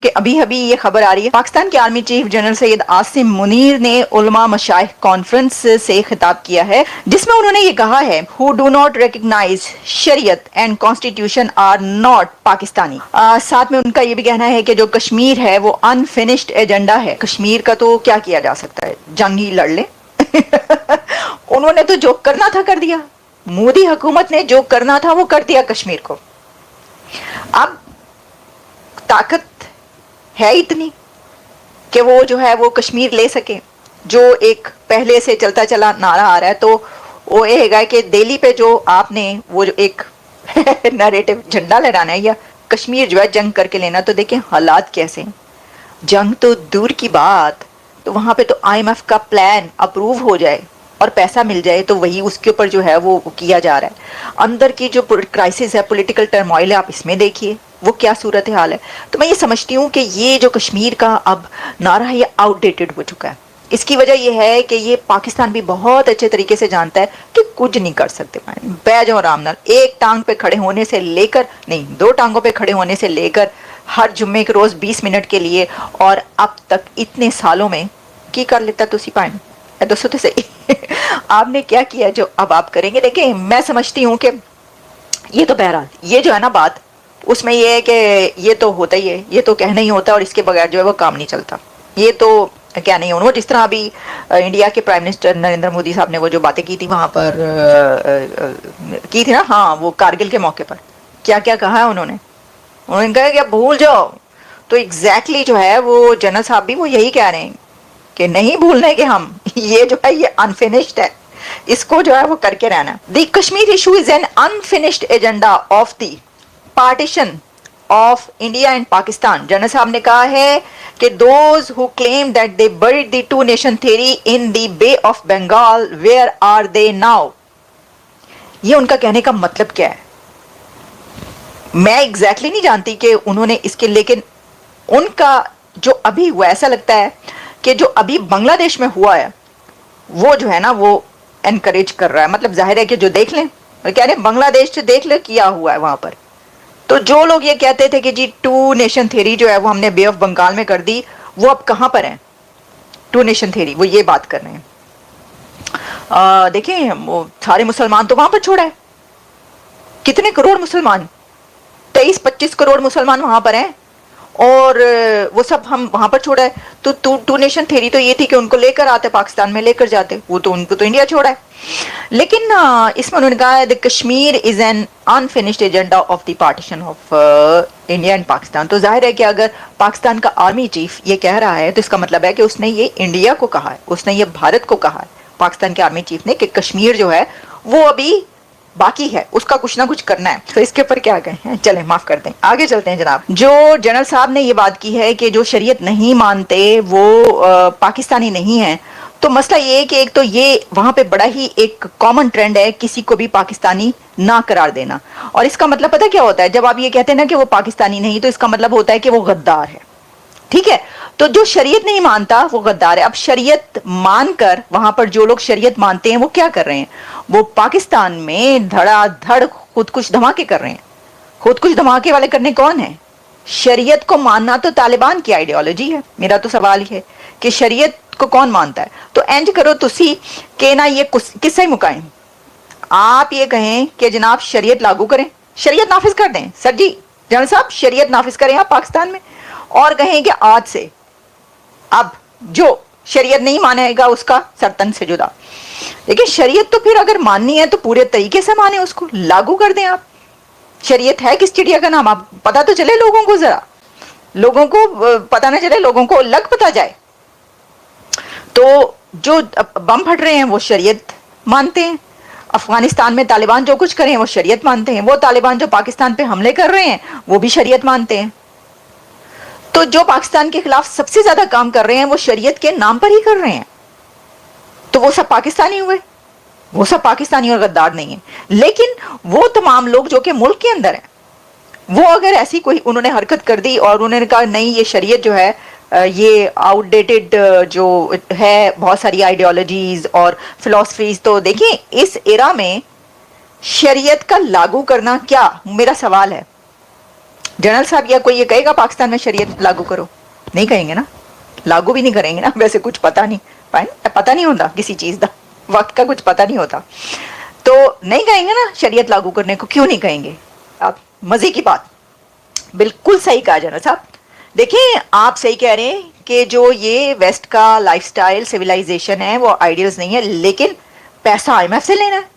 کہ ابھی ابھی یہ خبر آ رہی ہے، پاکستان کے army chief general Syed Asim Munir نے علماء مشائخ کانفرنس سے خطاب کیا ہے، جس میں انہوں نے یہ کہا ہے who do not recognize شریعت and constitution are not Pakistani. ساتھ میں ان کا یہ بھی کہنا ہے کہ جو کشمیر ہے وہ unfinished ایجنڈا ہے۔ کشمیر کا تو کیا کیا جا سکتا ہے، جنگ ہی لڑ لیں۔ انہوں نے تو جو کرنا تھا کر دیا، مودی حکومت نے جو کرنا تھا وہ کر دیا کشمیر کو۔ اب طاقت ہے اتنی کہ وہ جو ہے وہ کشمیر لے سکے، جو ایک پہلے سے چلتا چلا نعرہ آ رہا ہے، تو وہ یہ ہے کہ دہلی پہ جو آپ نے وہ جو ایک نیریٹو جھنڈا لہرانا ہے یا کشمیر جو ہے جنگ کر کے لینا، تو دیکھیں حالات کیسے ہیں۔ جنگ تو دور کی بات، تو وہاں پہ تو آئی ایم ایف کا پلان اپروو ہو جائے اور پیسہ مل جائے تو وہی اس کے اوپر جو ہے وہ کیا جا رہا ہے۔ اندر کی جو کرائسس ہے، پولیٹیکل ٹرموائل ہے، آپ اس میں دیکھیے وہ کیا صورتحال ہے۔ تو میں یہ سمجھتی ہوں کہ یہ جو کشمیر کا اب نعرہ ہے یہ آؤٹ ڈیٹڈ ہو چکا ہے۔ اس کی وجہ یہ ہے کہ یہ پاکستان بھی بہت اچھے طریقے سے جانتا ہے کہ کچھ نہیں کر سکتے، بہ جاؤ آرام نال، ایک ٹانگ پہ کھڑے ہونے سے لے کر، نہیں دو ٹانگوں پہ کھڑے ہونے سے لے کر ہر جمعے کے روز 20 منٹ کے لیے، اور اب تک اتنے سالوں میں کی کر لیتا تو پائیں دوستوں تو صحیح آپ نے کیا کیا جو اب آپ کریں گے۔ دیکھیں میں سمجھتی ہوں کہ یہ تو بہرحال یہ جو ہے نا بات، اس میں یہ ہے کہ یہ تو ہوتا ہی ہے، یہ تو کہنا ہی ہوتا ہے، اور اس کے بغیر جو ہے وہ کام نہیں چلتا۔ یہ تو کیا نہیں ہونا، جس طرح ابھی انڈیا کے پرائم منسٹر نریندر مودی صاحب نے وہ جو باتیں کی تھی وہاں پر کی تھی نا، ہاں وہ کارگل کے موقع پر کیا کیا کہا ہے انہوں نے کہا کہ اب بھول جاؤ، تو ایگزیکٹلی جو ہے وہ جنرل صاحب بھی وہ یہی کہہ رہے ہیں کہ نہیں بھولنے کہ ہم یہ جو ہے یہ انفینشڈ ہے، اس کو جو ہے وہ کر کے رہنا ہے۔ The Kashmir issue is an unfinished agenda of the partition of India and Pakistan. General صاحب نے کہا ہے کہ those who claim that they buried the two nation theory in the bay of Bengal where are they now. یہ ان کا کہنے کا مطلب کیا ہے میں ایگزیکٹلی نہیں جانتی کہ انہوں نے اس کے، لیکن ان کا جو ابھی ہوا ایسا لگتا ہے کہ جو ابھی بنگلہ دیش میں ہوا ہے وہ جو ہے نا وہ انکریج کر رہا ہے۔ مطلب ظاہر ہے کہ جو دیکھ لیں، کہہ رہے ہیں بنگلہ دیش سے دیکھ لیں کیا ہوا ہے وہاں پر، تو جو لوگ یہ کہتے تھے کہ جی ٹو نیشن تھیوری جو ہے وہ ہم نے بے آف بنگال میں کر دی، وہ اب کہاں پر ہیں ٹو نیشن تھیوری، وہ یہ بات کر رہے ہیں۔ دیکھیں وہ سارے مسلمان تو وہاں پر چھوڑا ہے، کتنے کروڑ مسلمان، 23-25 کروڑ مسلمان وہاں پر ہیں، اور وہ سب ہم وہاں پر چھوڑا ہے۔ تو ٹو نیشن تھیوری تو یہ تھی کہ ان کو لے کر آتے پاکستان میں لے کر جاتے، وہ تو ان کو تو انڈیا چھوڑا ہے۔ لیکن اس میں انہوں نے کہا ہے the Kashmir is an unfinished agenda of the partition of India and Pakistan. تو ظاہر ہے کہ اگر پاکستان کا آرمی چیف یہ کہہ رہا ہے تو اس کا مطلب ہے کہ اس نے یہ انڈیا کو کہا ہے، اس نے یہ بھارت کو کہا ہے، پاکستان کے آرمی چیف نے، کہ کشمیر جو ہے وہ ابھی باقی ہے، اس کا کچھ نہ کچھ کرنا ہے۔ تو اس کے اوپر کیا کہیں، چلیں معاف کر دیں، آگے چلتے ہیں جناب۔ جو جنرل صاحب نے یہ بات کی ہے کہ جو شریعت نہیں مانتے وہ پاکستانی نہیں ہیں، تو مسئلہ یہ ہے کہ ایک تو یہ وہاں پہ بڑا ہی ایک کامن ٹرینڈ ہے کسی کو بھی پاکستانی نہ قرار دینا، اور اس کا مطلب پتہ کیا ہوتا ہے، جب آپ یہ کہتے ہیں نا کہ وہ پاکستانی نہیں، تو اس کا مطلب ہوتا ہے کہ وہ غدار ہے، ٹھیک ہے۔ تو جو شریعت نہیں مانتا وہ غدار ہے۔ اب شریعت مان کر وہاں پر جو لوگ شریعت مانتے ہیں وہ کیا کر رہے ہیں، وہ پاکستان میں دھڑا دھڑ خود کچھ دھماکے کر رہے ہیں۔ خود کچھ دھماکے والے کرنے کون ہیں؟ شریعت کو ماننا تو طالبان کی آئیڈیالوجی ہے۔ میرا تو سوال یہ ہے کہ شریعت کو کون مانتا ہے؟ تو اینج کرو تسی کہ نا یہ قصہ ہی مکائیں، آپ یہ کہیں کہ جناب شریعت لاگو کریں، شریعت نافذ کر دیں، سر جی جنرل صاحب شریعت نافذ کریں آپ پاکستان میں، اور کہیں کہ آج سے اب جو شریعت نہیں مانے گا اس کا سرتن سے جدا۔ لیکن شریعت تو پھر اگر ماننی ہے تو پورے طریقے سے مانیں، اس کو لاگو کر دیں آپ۔ شریعت ہے کس چڑیا کا نام، آپ پتہ تو چلے لوگوں کو، ذرا لوگوں کو پتہ نہ چلے، لوگوں کو لگ پتہ جائے۔ تو جو بم پھٹ رہے ہیں وہ شریعت مانتے ہیں، افغانستان میں طالبان جو کچھ کریں وہ شریعت مانتے ہیں، وہ طالبان جو پاکستان پہ حملے کر رہے ہیں وہ بھی شریعت مانتے ہیں۔ تو جو پاکستان کے خلاف سب سے زیادہ کام کر رہے ہیں وہ شریعت کے نام پر ہی کر رہے ہیں، تو وہ سب پاکستانی ہوئے، وہ سب پاکستانی اور غدار نہیں ہیں۔ لیکن وہ تمام لوگ جو کہ ملک کے اندر ہیں، وہ اگر ایسی کوئی انہوں نے حرکت کر دی اور انہوں نے کہا نہیں یہ شریعت جو ہے یہ آؤٹ ڈیٹڈ جو ہے، بہت ساری آئیڈیالوجیز اور فلسفیز، تو دیکھیں اس ایرا میں شریعت کا لاگو کرنا کیا، میرا سوال ہے जनरल साहब या कोई ये कहेगा पाकिस्तान में शरीयत लागू करो? नहीं कहेंगे ना, लागू भी नहीं करेंगे ना, वैसे कुछ पता नहीं होता किसी चीज का, वक्त का कुछ पता नहीं होता, तो नहीं कहेंगे ना शरीयत लागू करने को। क्यों नहीं कहेंगे? आप मजे की बात, बिल्कुल सही कहा जनरल साहब। देखिए आप सही कह रहे हैं कि जो ये वेस्ट का लाइफस्टाइल सिविलाइजेशन है वो आइडियल्स नहीं है, लेकिन पैसा आईएमएफ से लेना है,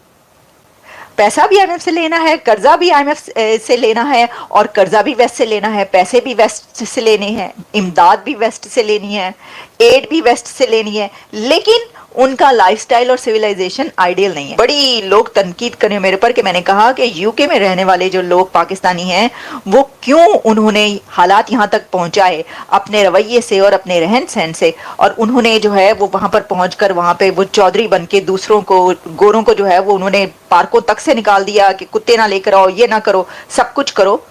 पैसा भी आईएमएफ से लेना है, कर्जा भी आईएमएफ से लेना है, और कर्जा भी वेस्ट से लेना है, पैसे भी वेस्ट से लेने हैं, इमदाद भी वेस्ट से लेनी है, एड भी वेस्ट से लेनी है, लेकिन उनका लाइफस्टाइल और सिविलाइजेशन आइडियल नहीं है। बड़ी लोग तनकीद करें मेरे पर कि मैंने कहा कि यूके में रहने वाले जो लोग पाकिस्तानी हैं वो क्यों उन्होंने हालात यहाँ तक पहुंचाए अपने रवैये से और अपने रहन सहन से, और उन्होंने जो है वो वहां पर पहुंचकर वहां पे वो चौधरी बन के दूसरों को, गोरों को जो है वो उन्होंने पार्कों तक से निकाल दिया कि कुत्ते ना लेकर आओ, ये ना करो, सब कुछ करो।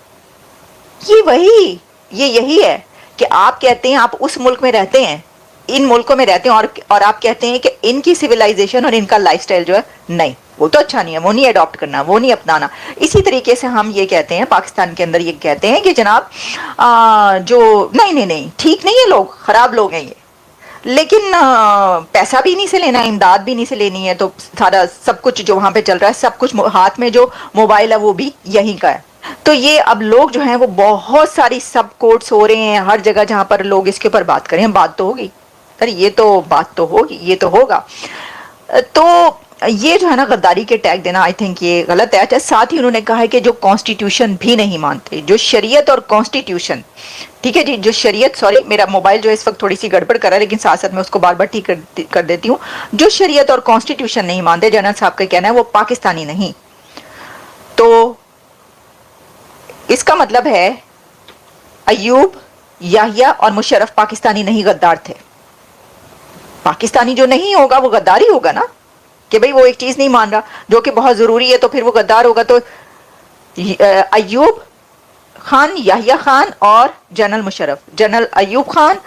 ये यही है कि आप कहते हैं आप उस मुल्क में रहते हैं, इन मुल्कों में रहते हैं, और आप कहते हैं कि इनकी सिविलाइजेशन और इनका लाइफस्टाइल जो है नहीं, वो तो अच्छा नहीं है, वो नहीं अडॉप्ट करना, वो नहीं अपनाना। इसी तरीके से हम ये कहते हैं पाकिस्तान के अंदर, ये कहते हैं कि जनाब जो नहीं ठीक नहीं है, लोग खराब लोग हैं ये, लेकिन पैसा भी नहीं से लेना है, इमदाद भी नहीं से लेनी है, तो सारा सब कुछ जो वहां पे चल रहा है, सब कुछ हाथ में जो मोबाइल है वो भी यहीं का है। तो ये अब लोग जो हैं वो बहुत सारी सब कोर्ट्स हो रहे हैं हर जगह जहां पर लोग इसके ऊपर बात करें, बात तो होगी सर, ये तो बात तो होगी, ये तो होगा। तो ये जो है ना गद्दारी के टैग देना, आई थिंक ये गलत है। अच्छा, साथ ही उन्होंने कहा है कि जो कॉन्स्टिट्यूशन भी नहीं मानते, जो शरीयत और कॉन्स्टिट्यूशन, ठीक है जी, जो शरीयत, सॉरी मेरा मोबाइल जो है इस वक्त थोड़ी सी गड़बड़ कर रहा है, लेकिन साथ साथ मैं उसको बार बार ठीक कर देती हूँ। जो शरीयत और कॉन्स्टिट्यूशन नहीं मानते, जनरल साहब का कहना है वो पाकिस्तानी नहीं। तो इसका मतलब है अयूब, याहिया और मुशर्रफ पाकिस्तानी नहीं, गद्दार थे। पाकिस्तानी जो नहीं होगा वो गद्दार ही होगा ना, कि भाई वो एक चीज नहीं मान रहा जो कि बहुत जरूरी है, तो फिर वो गद्दार होगा। तो अयूब खान, याहिया खान और general Musharraf, general Ayub Khan,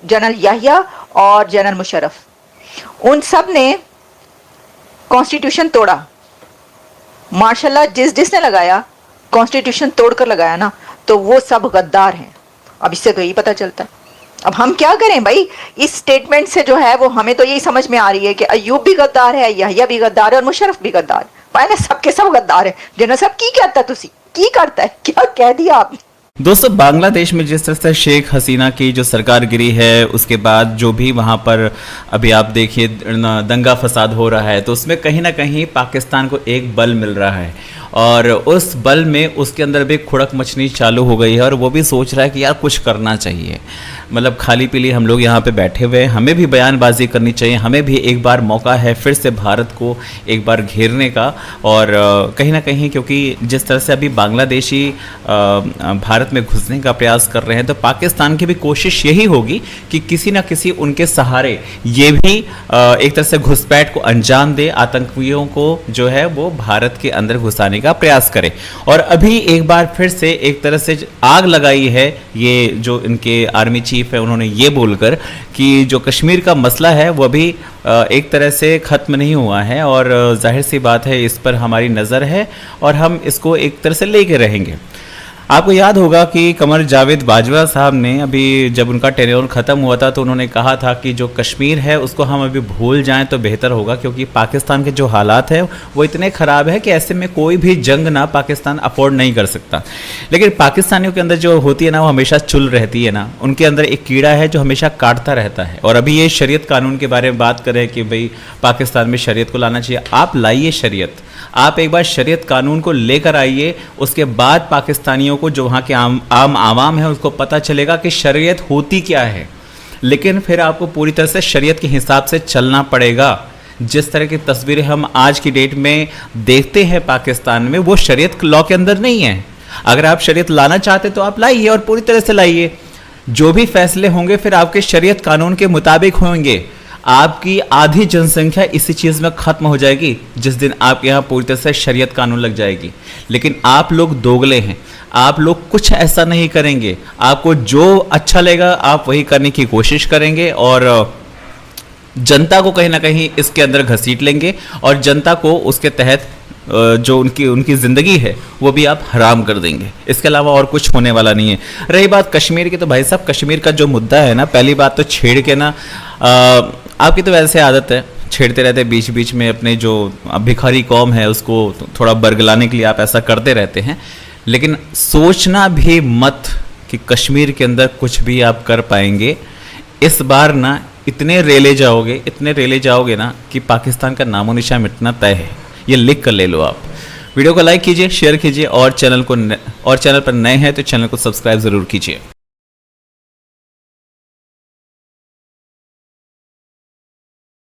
general Yahya और जनरल मुशर्रफ, उन सब ने कॉन्स्टिट्यूशन तोड़ा। माशाल्लाह जिसने लगाया कॉन्स्टिट्यूशन तोड़कर लगाया ना, तो वो सब गद्दार हैं। अब इससे तो यही पता चलता है। अब हम क्या करें भाई, इस स्टेटमेंट से जो है वो हमें तो यही समझ में आ रही है कि अयूब भी गद्दार है, याहिया भी गद्दार है और मुशर्रफ भी गद्दार है। ना सबके सब गद्दार है। जनरल साहब की कहता है, तुसी की करता है, क्या कह दिया आपने? दोस्तों, बांग्लादेश में जिस तरह से शेख हसीना की जो सरकार गिरी है, उसके बाद जो भी वहाँ पर अभी आप देखिए दंगा फसाद हो रहा है, तो उसमें कहीं ना कहीं पाकिस्तान को एक बल मिल रहा है, और उस बल में उसके अंदर भी खुड़क मचनी चालू हो गई है, और वो भी सोच रहा है कि यार कुछ करना चाहिए। मतलब खाली पीली हम लोग यहाँ पे बैठे हुए हैं, हमें भी बयानबाजी करनी चाहिए, हमें भी एक बार मौका है फिर से भारत को एक बार घेरने का। और कहीं ना कहीं क्योंकि जिस तरह से अभी बांग्लादेशी भारत में घुसने का प्रयास कर रहे हैं, तो पाकिस्तान की भी कोशिश यही होगी कि किसी ना किसी उनके सहारे ये भी एक तरह से घुसपैठ को अंजाम दे, आतंकियों को जो है वो भारत के अंदर घुसाने का प्रयास करे। और अभी एक बार फिर से एक तरह से आग लगाई है ये जो इनके आर्मी चीफ है, उन्होंने ये बोलकर कि जो कश्मीर का मसला है वो अभी एक तरह से ख़त्म नहीं हुआ है, और जाहिर सी बात है इस पर हमारी नज़र है और हम इसको एक तरह से लेके रहेंगे। आपको याद होगा कि कमर जावेद बाजवा साहब ने अभी जब उनका टेन्योर ख़त्म हुआ था तो उन्होंने कहा था कि जो कश्मीर है उसको हम अभी भूल जाएं तो बेहतर होगा, क्योंकि पाकिस्तान के जो हालात हैं वो इतने ख़राब है कि ऐसे में कोई भी जंग ना पाकिस्तान अफोर्ड नहीं कर सकता। लेकिन पाकिस्तानियों के अंदर जो होती है ना, वो हमेशा चुल रहती है ना, उनके अंदर एक कीड़ा है जो हमेशा काटता रहता है। और अभी ये शरीयत कानून के बारे में बात करें कि भाई पाकिस्तान में शरीयत को लाना चाहिए, आप लाइए शरीयत, आप एक बार शरीयत कानून को लेकर आइए, उसके बाद पाकिस्तानियों को जो वहाँ के आम आवाम है उसको पता चलेगा कि शरीयत होती क्या है। लेकिन फिर आपको पूरी तरह से शरीयत के हिसाब से चलना पड़ेगा। जिस तरह की तस्वीरें हम आज की डेट में देखते हैं पाकिस्तान में, वो शरीयत लॉ के अंदर नहीं है। अगर आप शरीयत लाना चाहते तो आप लाइए और पूरी तरह से लाइए। जो भी फैसले होंगे फिर आपके शरीयत कानून के मुताबिक होंगे। आपकी आधी जनसंख्या इसी चीज़ में ख़त्म हो जाएगी जिस दिन आपके यहाँ पूरी तरह से शरीयत कानून लग जाएगी। लेकिन आप लोग दोगले हैं, आप लोग कुछ ऐसा नहीं करेंगे, आपको जो अच्छा लगेगा आप वही करने की कोशिश करेंगे और जनता को कहीं ना कहीं इसके अंदर घसीट लेंगे और जनता को उसके तहत जो उनकी ज़िंदगी है वो भी आप हराम कर देंगे। इसके अलावा और कुछ होने वाला नहीं है। रही बात कश्मीर की, तो भाई साहब कश्मीर का जो मुद्दा है ना, पहली बात तो छेड़ के ना आपकी तो वैसे आदत है, छेड़ते रहते बीच बीच में अपने जो भिखारी कौम है उसको थोड़ा बरगलाने के लिए आप ऐसा करते रहते हैं, लेकिन सोचना भी मत कि कश्मीर के अंदर कुछ भी आप कर पाएंगे। इस बार ना इतने रेले जाओगे ना कि पाकिस्तान का नामो निशान मिटना तय है। ये लिख कर ले लो आप। वीडियो को लाइक कीजिए, शेयर कीजिए और चैनल पर नए हैं तो चैनल को सब्सक्राइब ज़रूर कीजिए।